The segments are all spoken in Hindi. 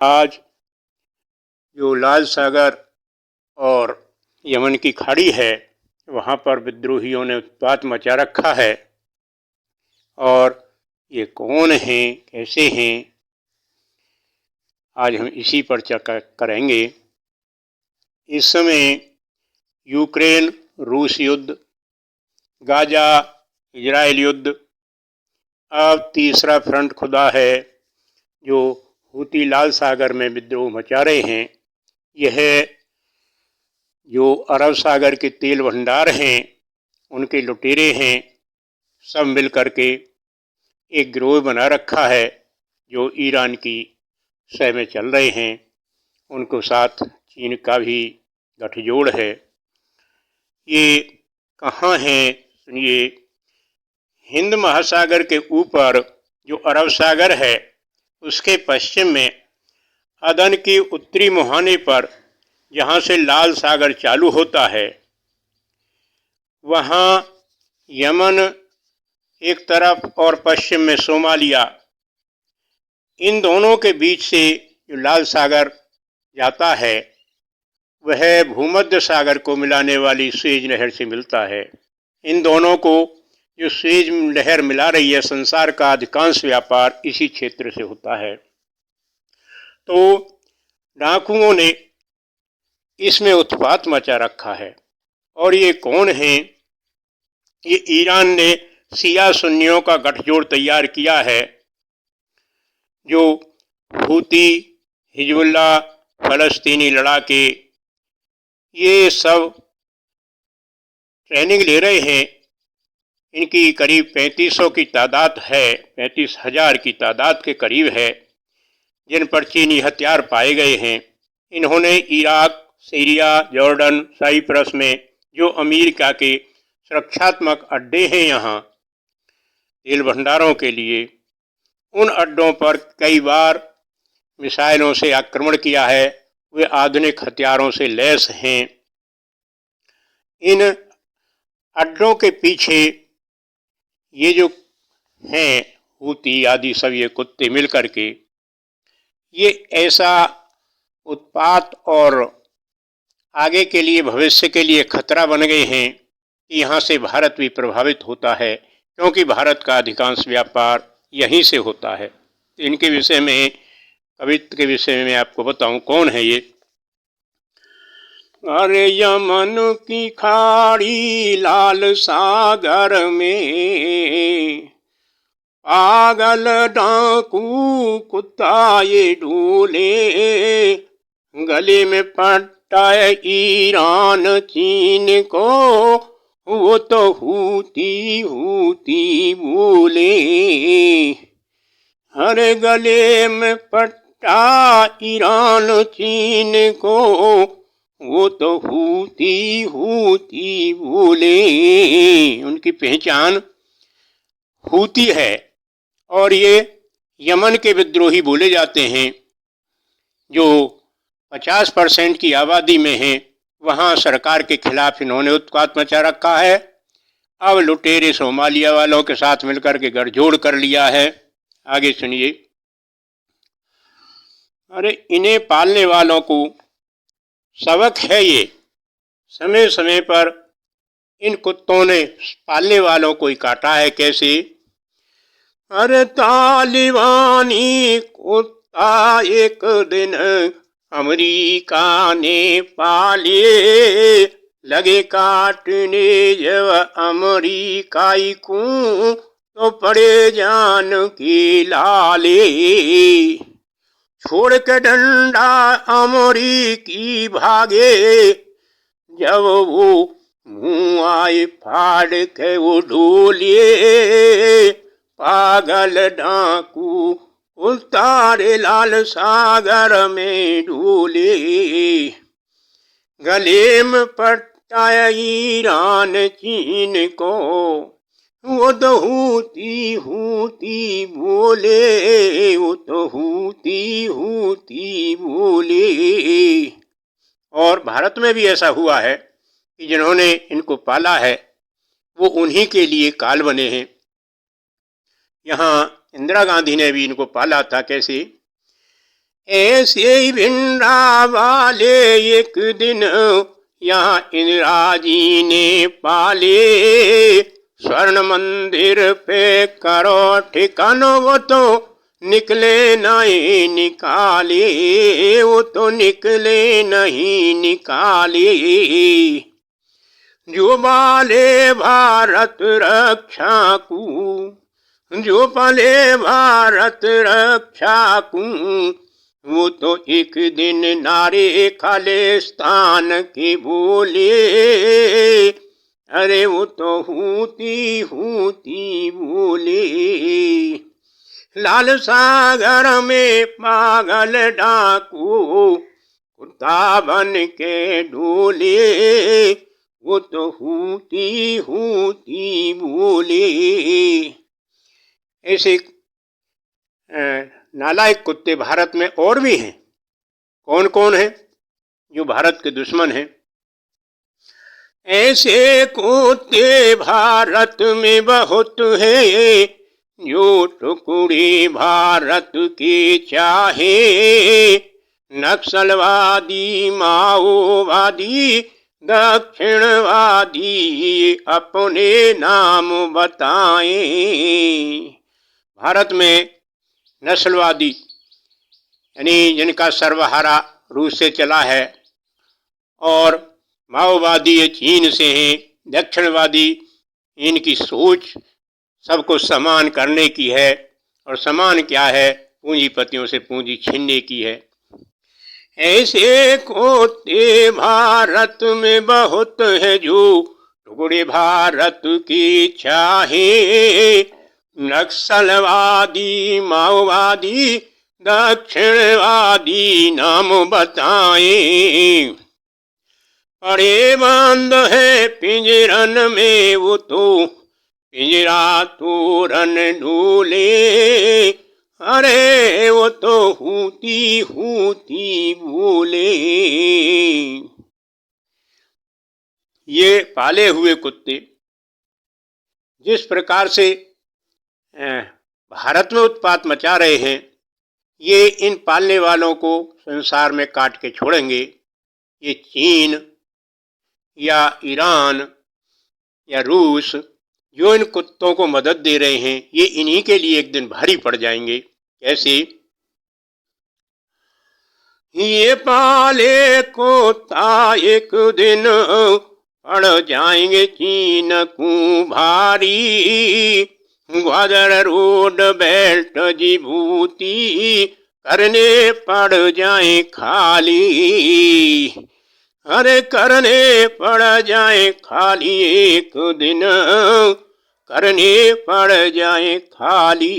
आज जो लाल सागर और यमन की खाड़ी है, वहाँ पर विद्रोहियों ने उत्पात मचा रखा है। और ये कौन हैं, कैसे हैं, आज हम इसी पर चर्चा करेंगे। इस समय यूक्रेन रूस युद्ध, गाजा इजराइल युद्ध, अब तीसरा फ्रंट खुदा है जो हूती लाल सागर में विद्रोह मचा रहे हैं। यह जो अरब सागर के तेल भंडार हैं, उनके लुटेरे हैं, सब मिल करके एक गिरोह बना रखा है जो ईरान की शय में चल रहे हैं। उनको साथ चीन का भी गठजोड़ है। ये कहाँ हैं? सुनिए, हिंद महासागर के ऊपर जो अरब सागर है, उसके पश्चिम में अदन की उत्तरी मुहाने पर जहाँ से लाल सागर चालू होता है, वहाँ यमन एक तरफ और पश्चिम में सोमालिया, इन दोनों के बीच से जो लाल सागर जाता है वह भूमध्य सागर को मिलाने वाली स्वेज नहर से मिलता है। इन दोनों को जो स्वेज नहर मिला रही है, संसार का अधिकांश व्यापार इसी क्षेत्र से होता है। तो डाकुओं ने इसमें उत्पात मचा रखा है। और ये कौन है? ये ईरान ने शिया सुन्नियों का गठजोड़ तैयार किया है, जो हूती, हिजबुल्लाह, फलस्तीनी लड़ाके, ये सब ट्रेनिंग ले रहे हैं। इनकी करीब 3500 की तादाद है, 35,000 की तादाद के करीब है, जिन पर चीनी हथियार पाए गए हैं। इन्होंने इराक, सीरिया, जॉर्डन, साइप्रस में जो अमेरिका के सुरक्षात्मक अड्डे हैं यहाँ तेल भंडारों के लिए, उन अड्डों पर कई बार मिसाइलों से आक्रमण किया है। वे आधुनिक हथियारों से लैस हैं। इन अड्डों के पीछे ये जो हैं हूती आदि सब ये कुत्ते मिल करके ये ऐसा उत्पात और आगे के लिए, भविष्य के लिए खतरा बन गए हैं कि यहाँ से भारत भी प्रभावित होता है, क्योंकि भारत का अधिकांश व्यापार यहीं से होता है। तो इनके विषय में, कवित्व के विषय में आपको बताऊं कौन है ये। अरे यमन की खाड़ी लाल सागर में, पागल डाकू कुत्ता ये ढूले, गले में पट्टा ईरान चीन को, वो तो हूती हूती बोले। हर गले में पट्टा ईरान चीन को, वो तो हूती हूती बोले। उनकी पहचान हूती है और ये यमन के विद्रोही बोले जाते हैं, जो 50% की आबादी में हैं। वहाँ सरकार के खिलाफ इन्होंने उत्पात मचा रखा है। अब लुटेरे सोमालिया वालों के साथ मिलकर के गठजोड़ कर लिया है। आगे सुनिए। अरे इन्हें पालने वालों को सबक है ये। समय समय पर इन कुत्तों ने पालने वालों को ही काटा है। कैसे? अरे तालिबानी कुत्ता एक दिन अमेरिका ने पाले, लगे काटने जब अमेरिकाई को, तो पड़े जान की लाले। छोड़ के डंडा अमेरिकी भागे, जब वो मुँह आए फाड़ के वो ढोलिए। पागल डाकू उतारे लाल सागर में ढोले, गले में पट्टा ईरान चीन को, वो तो हूती हूती बोले, वो तो हूती हूती बोले। और भारत में भी ऐसा हुआ है कि जिन्होंने इनको पाला है वो उन्हीं के लिए काल बने हैं। यहाँ इंदिरा गांधी ने भी इनको पाला था। कैसे? ऐसे ही भिंडा वाले एक दिन यहाँ इंदिरा जी ने पाले, स्वर्ण मंदिर पे करो ठिकानो, वो तो निकले नहीं निकाले, वो तो निकले नहीं निकाले। जो बाले भारत रक्षा को, जो पाले भारत रक्षा को, वो तो एक दिन नारे खालिस्तान के बोले, अरे वो तो हूती हूती बोले। लाल सागर में पागल डाकू कुत्ता बन के डोले, वो तो हूती हूती बोले। ऐसे नालायक कुत्ते भारत में और भी हैं। कौन कौन है जो भारत के दुश्मन हैं? ऐसे कुत्ते भारत में बहुत है, जो टुकड़ी भारत की चाहे, नक्सलवादी माओवादी दक्षिणवादी अपने नाम बताएं। भारत में नस्लवादी यानी जिनका सर्वहारा रूस से चला है, और माओवादी ये चीन से हैं, दक्षिणवादी इनकी सोच सबको समान करने की है, और समान क्या है? पूंजीपतियों से पूंजी छीनने की है। ऐसे कुत्ते भारत में बहुत है, जो टुकड़े भारत की चाहे, नक्सलवादी माओवादी दक्षिणवादी नाम बताएं। पड़े बंद है पिंजरन में, वो तो पिंजरा तोरन ढूले, अरे वो तो हूती हूती बोले। ये पाले हुए कुत्ते जिस प्रकार से भारत में उत्पात मचा रहे हैं, ये इन पालने वालों को संसार में काट के छोड़ेंगे। ये चीन या ईरान या रूस जो इन कुत्तों को मदद दे रहे हैं, ये इन्हीं के लिए एक दिन भारी पड़ जाएंगे। कैसे? ये पाले कुत्ता एक दिन पड़ जाएंगे चीन को भारी, ग्वादर रोड बेल्ट जिबूती करने पड़ जाए खाली, अरे करने पड़ जाए खाली, एक दिन करने पड़ जाए खाली।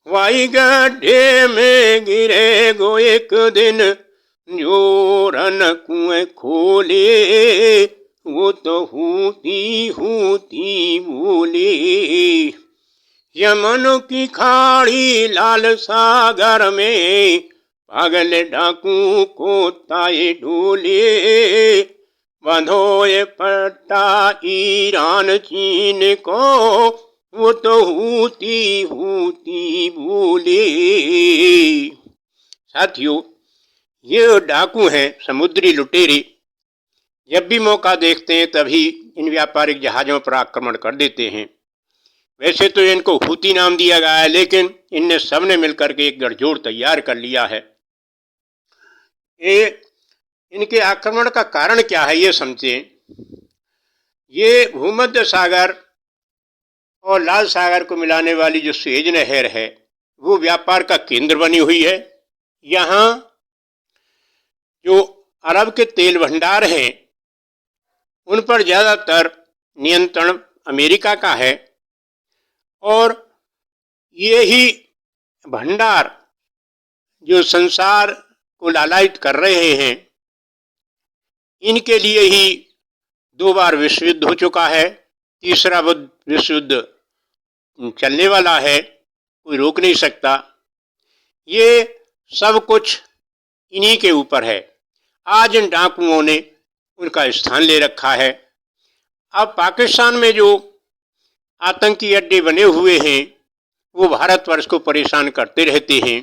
वाई गड्ढे में गिरे गो एक दिन, जो रन कुएं खोले, वो तो हूती हूती बोले। यमन की खाड़ी लाल सागर में पागल डाकू को ताए डोले, बंधोए पट्टा ईरान चीन को, वो तो हूती हूती बोले। साथियों, ये डाकू हैं, समुद्री लुटेरे। जब भी मौका देखते हैं तभी इन व्यापारिक जहाज़ों पर आक्रमण कर देते हैं। वैसे तो इनको हूती नाम दिया गया है, लेकिन इनने सबने मिलकर के एक गठजोड़ तैयार कर लिया है। इनके आक्रमण का कारण क्या है, ये समझें। ये भूमध्य सागर और लाल सागर को मिलाने वाली जो सुएज नहर है, वो व्यापार का केंद्र बनी हुई है। यहाँ जो अरब के तेल भंडार हैं, उन पर ज़्यादातर नियंत्रण अमेरिका का है, और यही भंडार जो संसार को लालायित कर रहे हैं, इनके लिए ही 2 बार विश्व युद्ध हो चुका है। तीसरा विश्व युद्ध चलने वाला है, कोई रोक नहीं सकता। ये सब कुछ इन्हीं के ऊपर है। आज इन डाकुओं ने उनका स्थान ले रखा है। अब पाकिस्तान में जो आतंकी अड्डे बने हुए हैं, वो भारतवर्ष को परेशान करते रहते हैं।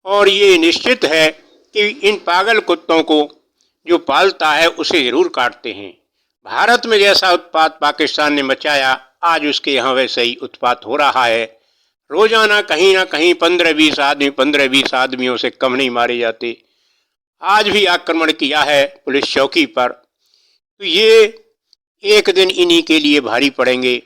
और ये निश्चित है कि इन पागल कुत्तों को जो पालता है उसे जरूर काटते हैं। भारत में जैसा उत्पात पाकिस्तान ने मचाया, आज उसके यहाँ वैसे ही उत्पात हो रहा है। रोजाना कहीं ना कहीं 15-20 आदमियों से कम नहीं मारे जाते। आज भी आक्रमण किया है पुलिस चौकी पर, तो ये एक दिन इन्हीं के लिए भारी पड़ेंगे।